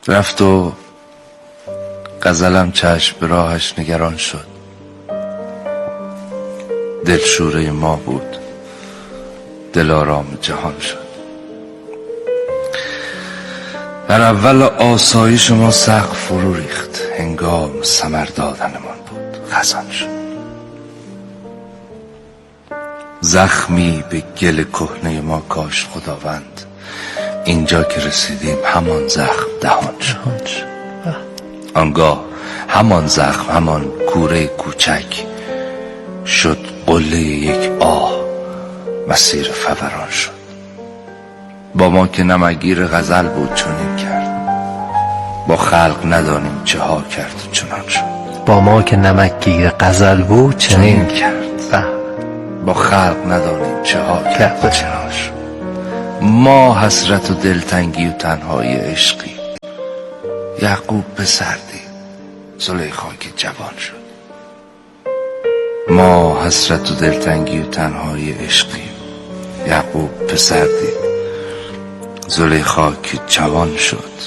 رفت و غزلم چشم به راهش نگران شد. دلشوره ما بود، دلارام جهان شد. در اول آسایش ما سقف فرو ریخت، هنگام ثمر دادنمان بود خزان شد. زخمی به گل کهنه ما کاشت خداوند، اینجا که رسیدیم همان زخم دهان شد. آنگاه همان زخم، همان کوره کوچک شد قله یک آه، مسیر فوران شد. با ما که نمکگیر غزل بود چنین کرد، با خلق ندانیم چه ها کرد و چنان شد. با ما که نمکگیر غزل بود چنین کرد، با خلق ندانیم چه ها کرد و چنان شد. ما حسرت و دلتنگی و تنهایی عشقی، یعقوب پسردی زلیخا که جوان شد. ما حسرت و دلتنگی و تنهایی عشقی، یعقوب پسردی زلیخا که جوان شد.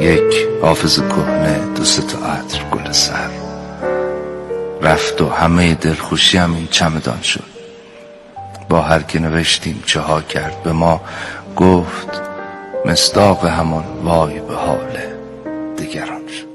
یک حافظ کهنه، دو سه تا عطر گل سر، رفت و همه دلخوشی هم این چمدان شد. با هر که نوشتیم چه ها کرد، به ما گفت مصداق همان وای به حال دگران شد.